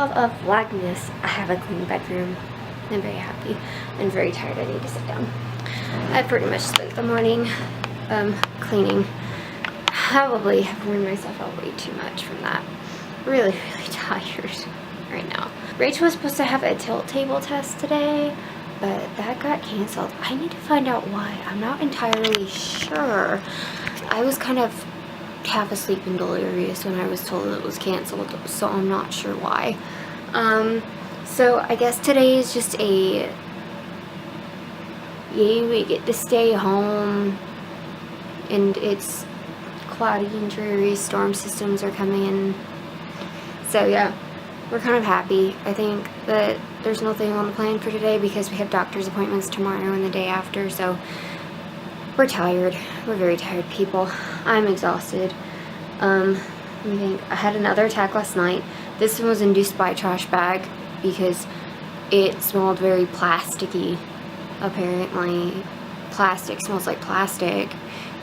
12 of Vlogmas. I have a clean bedroom. I'm very happy and very tired. I need to sit down. I pretty much spent the morning cleaning. Probably have worn myself out way too much from that. Really tired right now. Rachel was supposed to have a tilt table test today, but that got canceled. I need to find out why. I'm not entirely sure. I was kind of half asleep and delirious when I was told it was canceled, so I'm not sure why. So I guess today is just a yay, we get to stay home, and it's cloudy and dreary, storm systems are coming in. So yeah, we're kind of happy. I think that there's nothing on the plan for today because we have doctor's appointments tomorrow and the day after, so we're tired. We're very tired people. I'm exhausted. Let me think. I had another attack last night. This one was induced by a trash bag because it smelled very plasticky. Apparently, plastic smells like plastic.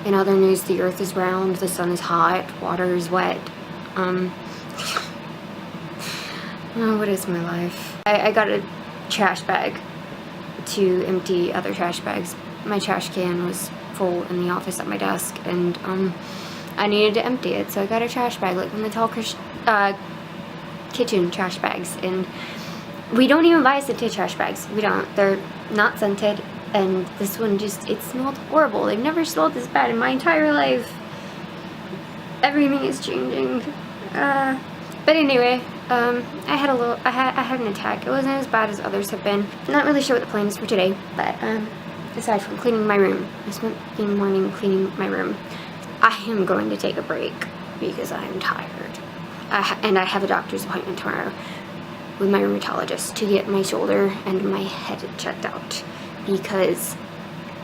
In other news, the earth is round, the sun is hot, water is wet. Oh, what is my life? I got a trash bag to empty other trash bags. My trash can was full in the office at my desk, and I needed to empty it, so I got a trash bag, like one of the tall kitchen trash bags. And we don't even buy scented trash bags. We don't. They're not scented, and this one just, it smelled horrible. They've never smelled this bad in my entire life. Everything is changing. But anyway, I had an attack. It wasn't as bad as others have been. I'm not really sure what the plan is for today, but aside from cleaning my room, I spent the morning cleaning my room. I am going to take a break because I'm tired. And I have a doctor's appointment tomorrow with my rheumatologist to get my shoulder and my head checked out, because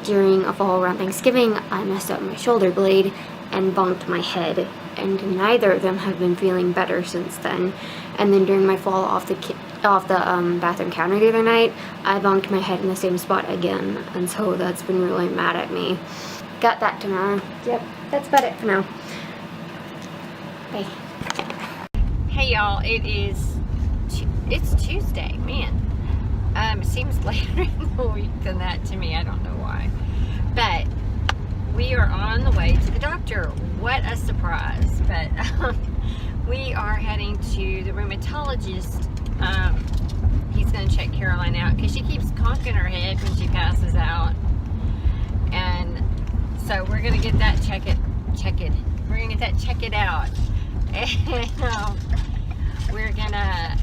during a fall around Thanksgiving, I messed up my shoulder blade and bumped my head, and neither of them have been feeling better since then. And then during my fall off the bathroom counter the other night, I bumped my head in the same spot again, and so that's been really mad at me. Got that tomorrow. Yep, that's about it for now. Bye. Hey y'all, it's Tuesday, man. It seems later in the week than that to me. I don't know why, but we are on the way to the doctor. What a surprise! But we are heading to the rheumatologist. He's going to check Caroline out because she keeps conking her head when she passes out, and so we're going to get that check it. We're going to get that check it out, and we're going to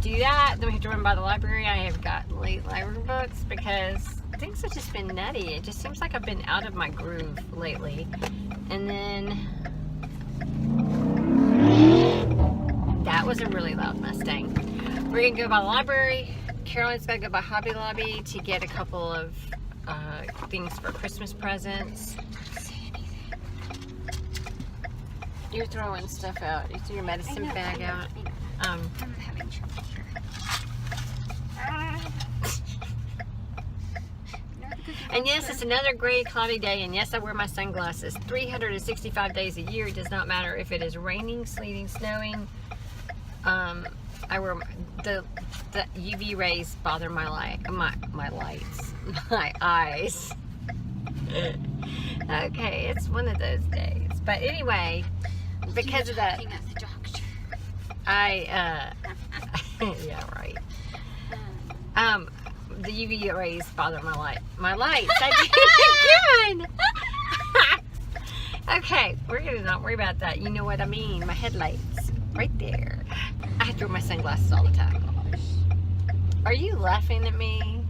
do that. Then we have to run by the library. I have got late library books because things have just been nutty. It just seems like I've been out of my groove lately. And then that was a really loud Mustang. We're gonna go by the library. Caroline's gotta go by Hobby Lobby to get a couple of things for Christmas presents. You're throwing stuff out. You threw your medicine bag out. I'm having trouble here. And yes, it's another gray, cloudy day, and yes, I wear my sunglasses 365 days a year. It does not matter if it is raining, sleeting, snowing. I wear the UV rays bother my lights, my eyes. Okay, it's one of those days. But anyway, because of that, yeah, right. The UV rays bother my lights. I did it again. Okay, we're gonna not worry about that. You know what I mean? My headlights, right there. I have to wear my sunglasses all the time. Are you laughing at me?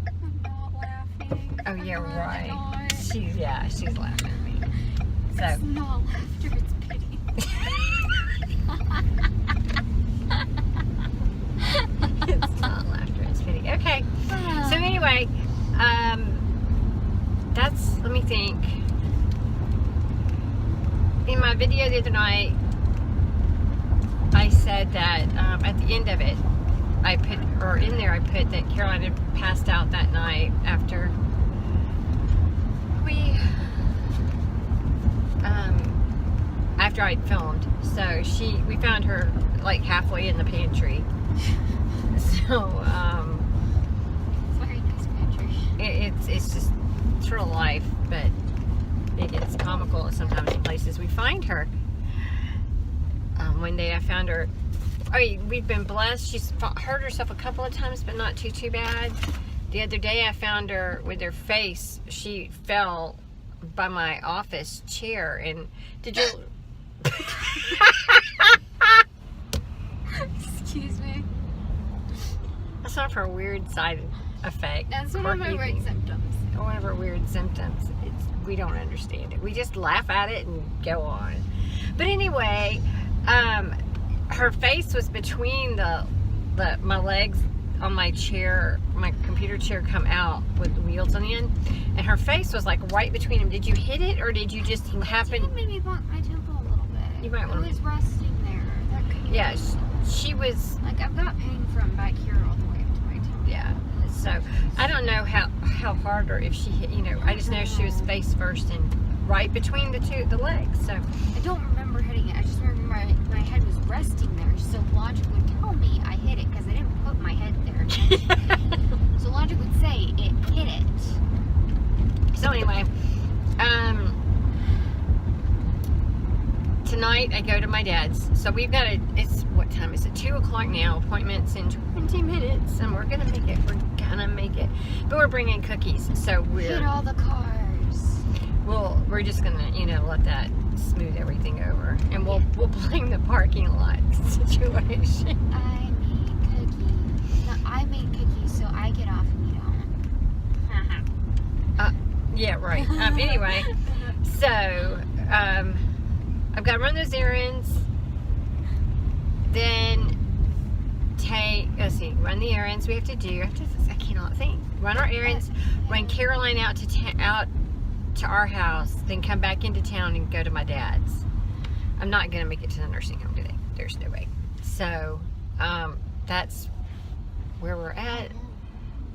I'm not laughing. Oh yeah, right. She's laughing at me. So. It's not laughter, it's pity. It's not laughter, it's pity. Okay. So anyway, let me think. In my video the other night, I said that at the end of it, I put that Caroline had passed out that night after after I'd filmed. So we found her like halfway in the pantry. So It's very nice pantry. it's just true life, but it gets comical sometimes in places we find her. One day I found her. We've been blessed. She's hurt herself a couple of times, but not too bad. The other day I found her with her face. She fell by my office chair, and did you? Excuse me. That's one of her weird side effects. That's one of my weird symptoms. One of her weird symptoms. We don't understand it. We just laugh at it and go on. But anyway, her face was between my legs on my chair, my computer chair come out with the wheels on the end, and her face was like right between them. Did you hit it, or did you just happen? It made me bump my temple a little bit. You might want to. It was resting there. That could be Yeah, she was. like, I've got pain from back here all the way up to my temple. Yeah. So I don't know how hard or if she hit. I just know she was face first and right between the legs. So I don't remember hitting it. I just remember my head was resting there. So logic would tell me I hit it because I didn't put my head there. So logic would say it hit it. So anyway, tonight I go to my dad's. So we've got what time is it? 2 o'clock now. Appointment's in 20 minutes, and we're gonna make it. But we're bringing cookies, so Hit all the cars. we're just gonna let that smooth everything over, and we'll blame the parking lot situation. I made cookies. No, I made cookies, so I get off and you don't. Yeah, right. Anyway, so I've got to run those errands, then run the errands we have to do. I cannot think. Run our errands, run Caroline out to our house, then come back into town and go to my dad's. I'm not going to make it to the nursing home today. There's no way. So, that's where we're at.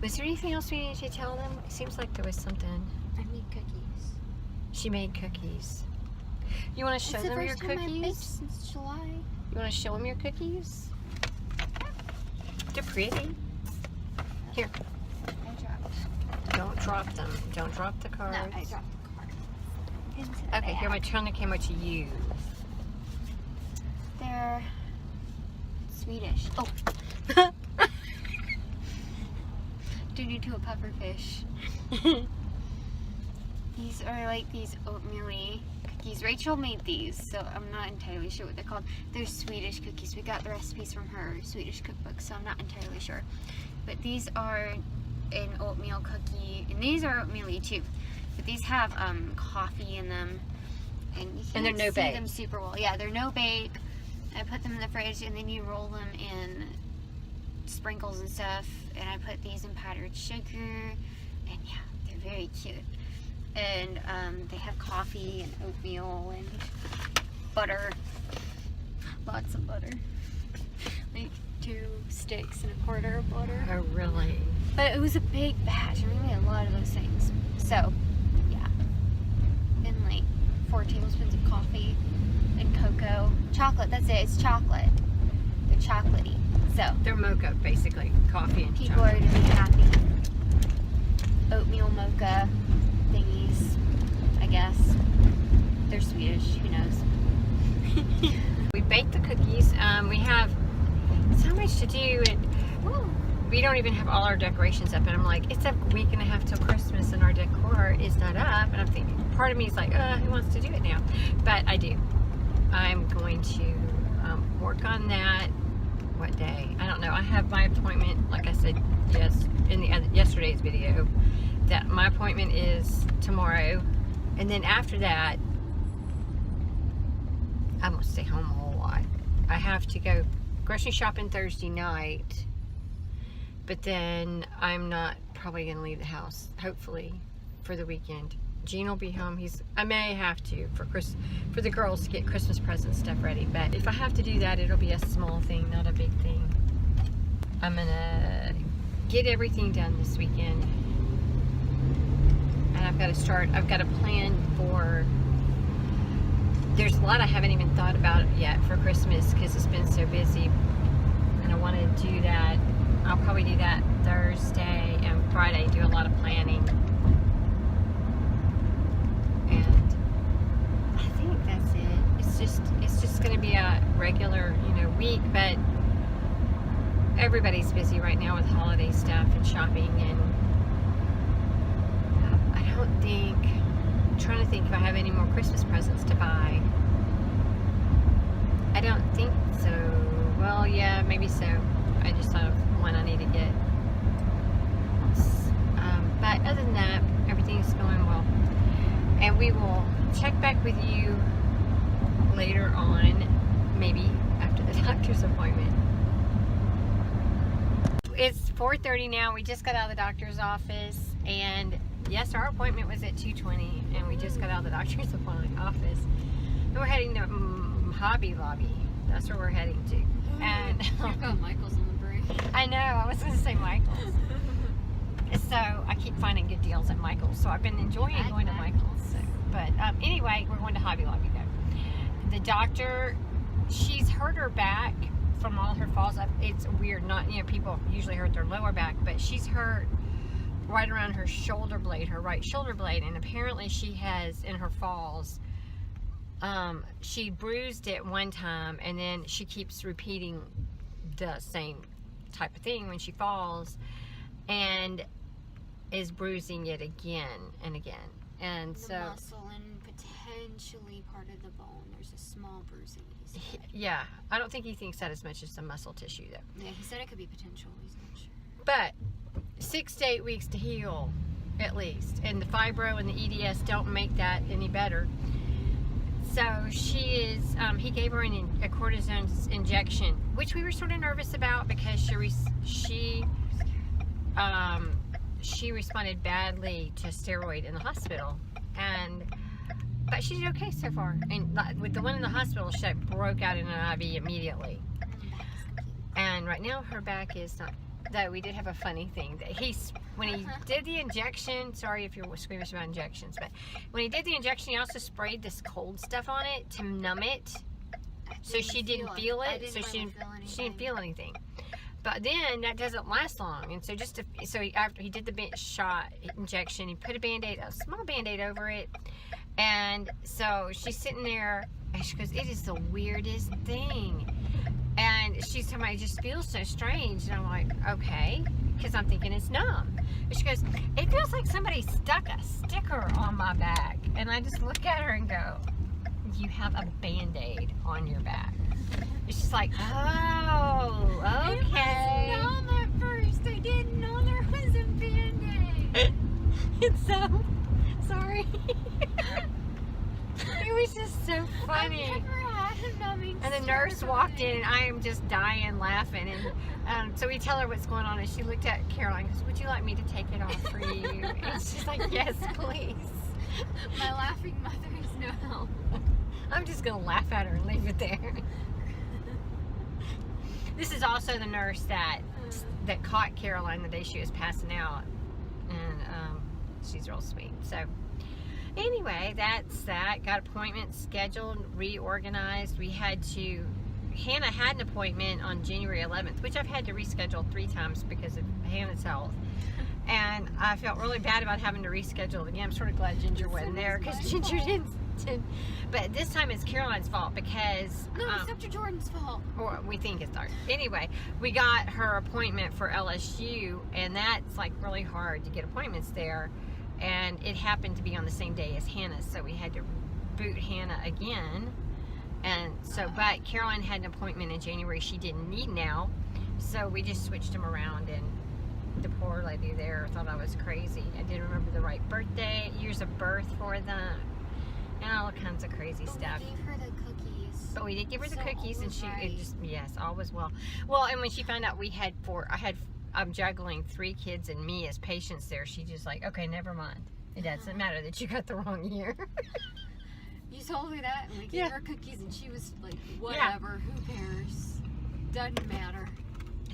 Was there anything else we needed to tell them? It seems like there was something. I made cookies. She made cookies. You want to show them your It's the first time I've baked cookies? since July. You want to show them your cookies? They're pretty. Here, I dropped. don't drop them. Don't drop the cards. No, I dropped the card. Into the Okay, here, I'm going to turn the camera to you. They're Swedish. Oh. Turned into a pufferfish. These are like these oatmeal-y cookies. Rachel made these, so I'm not entirely sure what they're called. They're Swedish cookies. We got the recipes from her Swedish cookbook, so I'm not entirely sure. But these are an oatmeal cookie, and these are oatmeal-y too. But these have coffee in them, and you And they're can't no see bake. them super well. Yeah, they're no bake. I put them in the fridge, and then you roll them in sprinkles and stuff. And I put these in powdered sugar, and yeah, they're very cute. And they have coffee and oatmeal and butter, lots of butter, like 2 sticks and a quarter of butter. Oh, really? But it was a big batch, and we made a lot of those things. So, yeah. And like 4 tablespoons of coffee and cocoa. Chocolate, that's it, it's chocolate. They're chocolatey. So, They're mocha, basically. Coffee and people are chocolate. gonna be happy. Oatmeal mocha thingies, I guess. They're Swedish, who knows? We baked the cookies. We have so much to do, and we don't even have all our decorations up. And I'm like, it's a week and a half till Christmas, and our decor is not up. And I'm thinking, part of me is like, who wants to do it now? But I do. I'm going to work on that. What day? I don't know. I have my appointment, like I said, in yesterday's video, that my appointment is tomorrow, and then after that, I'm gonna stay home a whole lot. I have to go grocery shopping Thursday night, but then I'm not probably gonna leave the house. Hopefully, for the weekend. Gene will be home. I may have to for the girls to get Christmas present stuff ready. But if I have to do that, it'll be a small thing, not a big thing. I'm gonna get everything done this weekend, and I've got to plan for there's a lot I haven't even thought about yet for Christmas because it's been so busy, and I want to do that. I'll probably do that Thursday and Friday, do a lot of planning. And I think that's it. It's just going to be a regular, week, but everybody's busy right now with holiday stuff and shopping, and I'm trying to think if I have any more Christmas presents to buy. I don't think so. Well, yeah, maybe so. I just thought of one I need to get. But other than that, everything's going well. And we will check back with you later on, maybe after the doctor's appointment. It's 4:30 now. We just got out of the doctor's office, and yes, our appointment was at 2:20, and we just got out of the doctor's office. And we're heading to Hobby Lobby. That's where we're heading to. And You've got Michael's on the break. I know, I was going to say Michael's. So I keep finding good deals at Michael's. So I've been enjoying going to Michael's. So, but anyway, we're going to Hobby Lobby though. The doctor, she's hurt her back from all her falls. It's weird, people usually hurt their lower back, but she's hurt right around her shoulder blade, her right shoulder blade, and apparently she has, in her falls, she bruised it one time, and then she keeps repeating the same type of thing when she falls, and is bruising it again and again. And the so muscle and potentially part of the bone. There's a small bruising. Yeah, I don't think he thinks that as much as the muscle tissue though. Yeah, he said it could be potential. He's not sure. But 6 to 8 weeks to heal, at least. And the fibro and the EDS don't make that any better. So she is, he gave her a cortisone injection, which we were sort of nervous about because she responded badly to steroid in the hospital. But she did okay so far. And with the one in the hospital, she broke out in an IV immediately. And right now her back is not. Though we did have a funny thing that when he did the injection, sorry if you're squeamish about injections, but when he did the injection, he also sprayed this cold stuff on it to numb it. So she didn't feel it. So she didn't feel anything. But then that doesn't last long, and so after he did the injection, he put a small Band-Aid over it, and so she's sitting there, and she goes, "It is the weirdest thing." And she's telling me, "I just feel so strange." And I'm like, okay, because I'm thinking it's numb. And she goes, "It feels like somebody stuck a sticker on my back." And I just look at her and go, "You have a Band-Aid on your back." And she's like, "Oh, okay." It was numb at first. I didn't know there was a Band-Aid. It's so sorry. It was just so funny. I've never had a numbing And the nurse walked in, and I am just dying laughing. And so we tell her what's going on, and she looked at Caroline and goes, "Would you like me to take it off for you?" And she's like, "Yes, please." My laughing mother is no help. I'm just going to laugh at her and leave it there. This is also the nurse that caught Caroline the day she was passing out. And she's real sweet. So anyway, that's that. Got appointments scheduled, reorganized. Hannah had an appointment on January 11th, which I've had to reschedule 3 times because of Hannah's health. And I felt really bad about having to reschedule it again. I'm sort of glad Ginger wasn't there because Ginger didn't. But this time it's Caroline's fault because... No, it's Dr. Jordan's fault. Or we think it's ours. Anyway, we got her appointment for LSU, and that's like really hard to get appointments there. And it happened to be on the same day as Hannah's, so we had to boot Hannah again. And so, but Caroline had an appointment in January she didn't need now, so we just switched them around, and the poor lady there thought I was crazy. I didn't remember the right birthday, years of birth for them, and all kinds of crazy stuff. We gave her the cookies. But we did give her the cookies, and yes, all was well. Well, and when she found out I'm juggling 3 kids and me as patients there, she just like, okay, never mind. It doesn't matter that you got the wrong year. You told her that, and we gave her cookies, and she was like, whatever, who cares? Doesn't matter.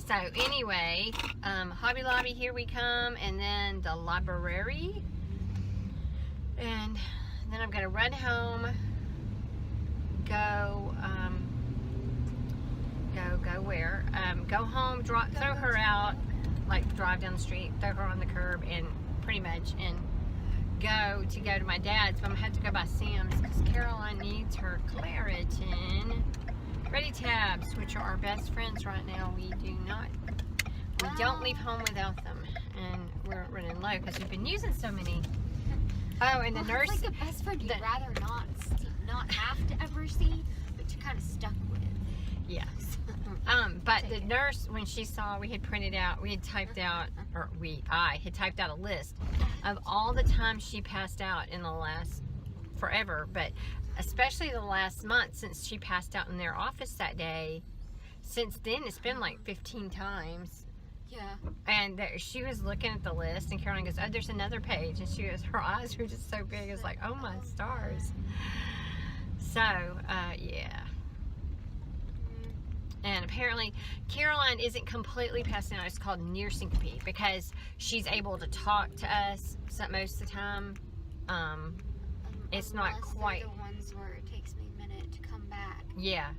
So anyway, Hobby Lobby, here we come, and then the library. And then I'm going to run home go, go where? Go home, throw her out, like drive down the street, throw her on the curb, and pretty much, and go to my dad's. But I'm gonna have to go by Sam's because Caroline needs her Claritin Ready tabs, which are our best friends right now. We don't leave home without them, and we're running low because we've been using so many. Oh, and the nurse, it's like a best friend you'd rather not have to ever see, but you're kind of stuck with. Yes. But the nurse, when she saw, I had typed out a list of all the times she passed out in the last forever, but especially the last month since she passed out in their office that day. Since then, it's been like 15 times. Yeah. And she was looking at the list, and Caroline goes, "Oh, there's another page," and her eyes were just so big. It's like, oh my stars. So, yeah. And apparently, Caroline isn't completely passing out. It's called near-syncope because she's able to talk to us most of the time. It's not quite the ones where it takes me a minute to come back. Yeah.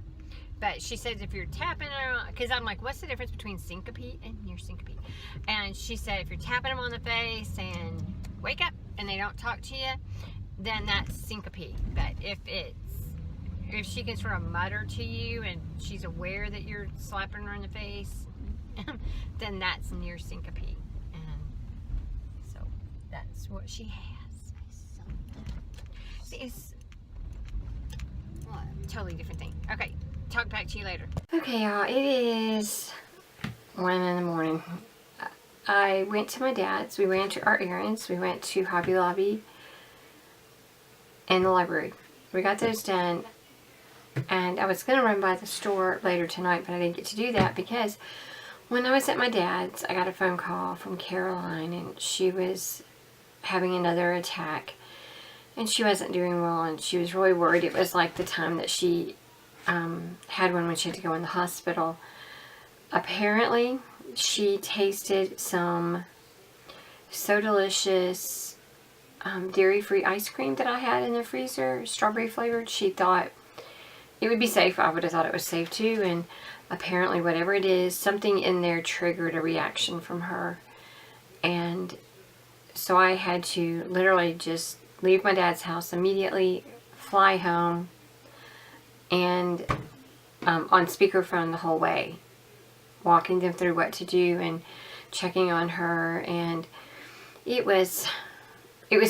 But she says if you're tapping her, because I'm like, what's the difference between syncope and near-syncope? And she said if you're tapping them on the face and wake up and they don't talk to you, then that's syncope. But if she can sort of mutter to you and she's aware that you're slapping her in the face, then that's near-syncope. And so that's what she has. See, it's What? totally different thing. Okay. Talk back to you later. Okay, y'all, it is 1 in the morning. I went to my dad's. We ran to our errands. We went to Hobby Lobby and the library. We got those done, and I was going to run by the store later tonight, but I didn't get to do that because when I was at my dad's, I got a phone call from Caroline, and she was having another attack, and she wasn't doing well, and she was really worried. It was like the time that she had one when she had to go in the hospital. Apparently, she tasted some So Delicious dairy-free ice cream that I had in the freezer, strawberry flavored. She thought it would be safe. I would have thought it was safe too, and apparently whatever it is, something in there triggered a reaction from her. And so I had to literally just leave my dad's house immediately, fly home, and on speakerphone the whole way, walking them through what to do and checking on her. And it was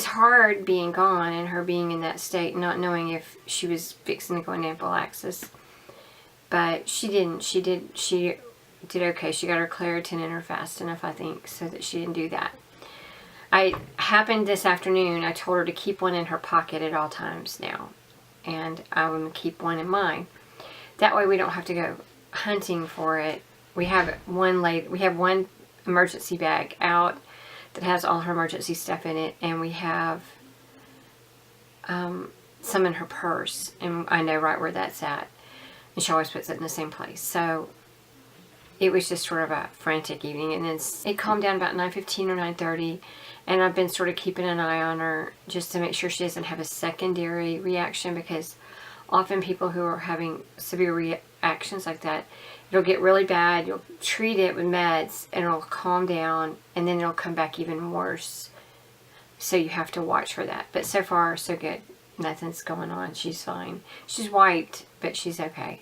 hard being gone and her being in that state, not knowing if she was fixing to go into anaphylaxis. But she didn't. She did okay. She got her Claritin in her fast enough, I think, so that she didn't do that. Happened this afternoon. I told her to keep one in her pocket at all times now, and I will keep one in mine. That way we don't have to go hunting for it. We have one emergency bag out that has all her emergency stuff in it, and we have some in her purse, and I know right where that's at, and she always puts it in the same place. So it was just sort of a frantic evening, and then it calmed down about 9:15 or 9:30, and I've been sort of keeping an eye on her just to make sure she doesn't have a secondary reaction, because often people who are having severe reactions like that, it'll get really bad, you'll treat it with meds, and it'll calm down, and then it'll come back even worse. So you have to watch for that. But so far, so good. Nothing's going on. She's fine. She's wiped, but she's okay.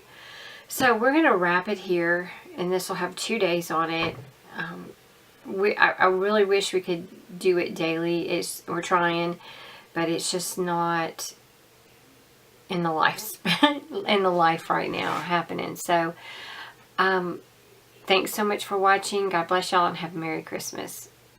So we're going to wrap it here, and this will have 2 days on it. I really wish we could do it daily. We're trying, but it's just not in the life right now happening. So thanks so much for watching. God bless y'all, and have a Merry Christmas.